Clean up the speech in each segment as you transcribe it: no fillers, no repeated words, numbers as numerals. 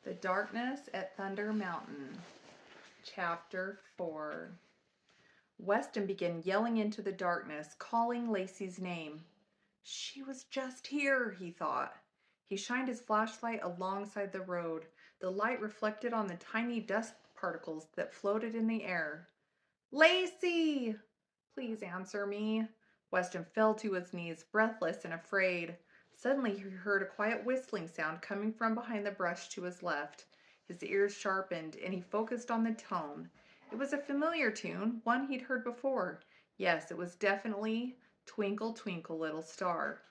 The Darkness at Thunder Mountain. Chapter 4. Weston began yelling into the darkness, calling Lacie's name. She was just here, he thought. He shined his flashlight alongside the road. The light reflected on the tiny dust particles that floated in the air. Lacie! Please answer me. Weston fell to his knees, breathless and afraid. Suddenly he heard a quiet whistling sound coming from behind the brush to his left. His ears sharpened, and he focused on the tone. It was a familiar tune, one he'd heard before. Yes, it was definitely Twinkle, Twinkle, Little Star.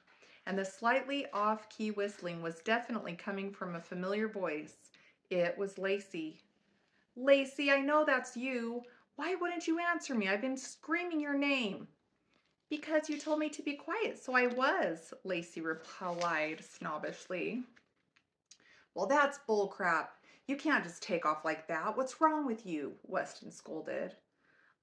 And the slightly off-key whistling was definitely coming from a familiar voice. It was Lacie. Lacie, I know that's you. Why wouldn't you answer me? I've been screaming your name. Because you told me to be quiet, so I was, Lacie replied snobbishly. Well, that's bullcrap. You can't just take off like that. What's wrong with you? Weston scolded.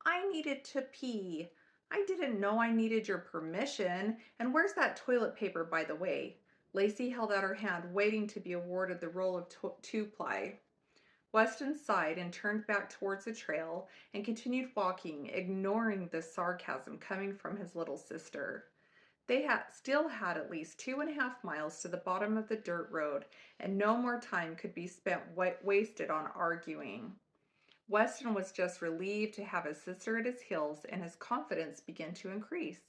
I needed to pee. I didn't know I needed your permission. And where's that toilet paper, by the way? Lacie held out her hand, waiting to be awarded the roll of two-ply. Weston sighed and turned back towards the trail and continued walking, ignoring the sarcasm coming from his little sister. They still had at least 2.5 miles to the bottom of the dirt road, and no more time could be spent wasted on arguing. Weston was just relieved to have his sister at his heels, and his confidence began to increase.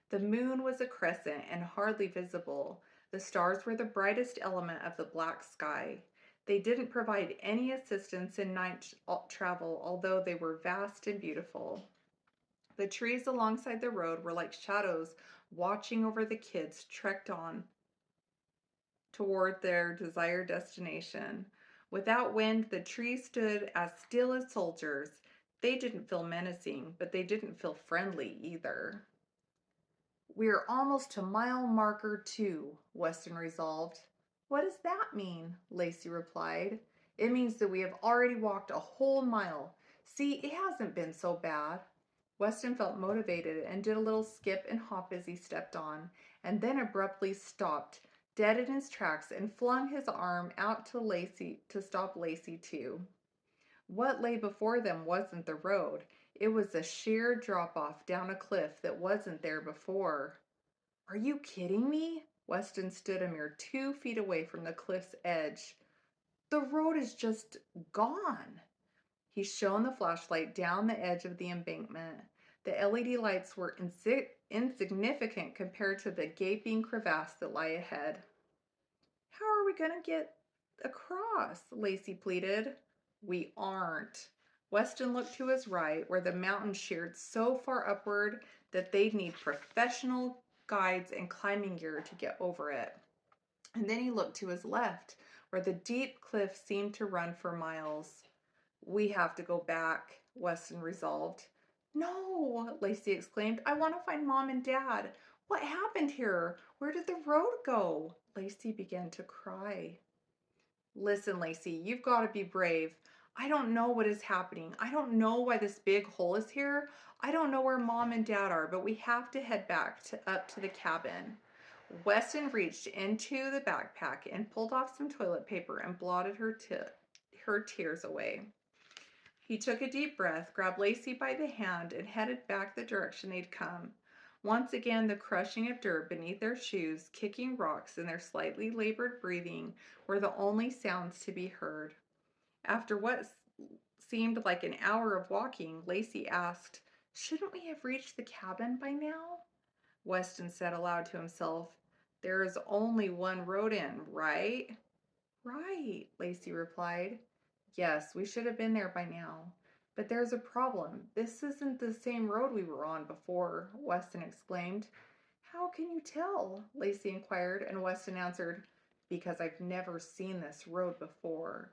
The moon was a crescent and hardly visible. The stars were the brightest element of the black sky. They didn't provide any assistance in night travel, although they were vast and beautiful. The trees alongside the road were like shadows watching over the kids trekked on toward their desired destination. Without wind, the trees stood as still as soldiers. They didn't feel menacing, but they didn't feel friendly either. We're almost to mile marker 2, Weston resolved. What does that mean? Lacie replied. It means that we have already walked a whole mile. See, it hasn't been so bad. Weston felt motivated and did a little skip and hop as he stepped on, and then abruptly stopped, dead in his tracks, and flung his arm out to Lacie to stop Lacie too. What lay before them wasn't the road. It was a sheer drop-off down a cliff that wasn't there before. Are you kidding me? Weston stood a mere 2 feet away from the cliff's edge. The road is just gone. He shone the flashlight down the edge of the embankment. The LED lights were insignificant compared to the gaping crevasse that lay ahead. How are we going to get across? Lacie pleaded. We aren't. Weston looked to his right, where the mountain sheered so far upward that they'd need professional guides and climbing gear to get over it. And then he looked to his left, where the deep cliff seemed to run for miles. We have to go back, Weston resolved. No, Lacie exclaimed. I want to find Mom and Dad. What happened here? Where did the road go? Lacie began to cry. Listen, Lacie, you've got to be brave. I don't know what is happening. I don't know why this big hole is here. I don't know where Mom and Dad are, but we have to head back up to the cabin. Weston reached into the backpack and pulled off some toilet paper and blotted her tears away. He took a deep breath, grabbed Lacie by the hand, and headed back the direction they'd come. Once again, the crushing of dirt beneath their shoes, kicking rocks, and their slightly labored breathing were the only sounds to be heard. After what seemed like an hour of walking, Lacie asked, Shouldn't we have reached the cabin by now? Weston said aloud to himself, There is only one road in, right? Right, Lacie replied. Yes, we should have been there by now. But there's a problem. This isn't the same road we were on before, Weston exclaimed. How can you tell? Lacie inquired, and Weston answered, Because I've never seen this road before.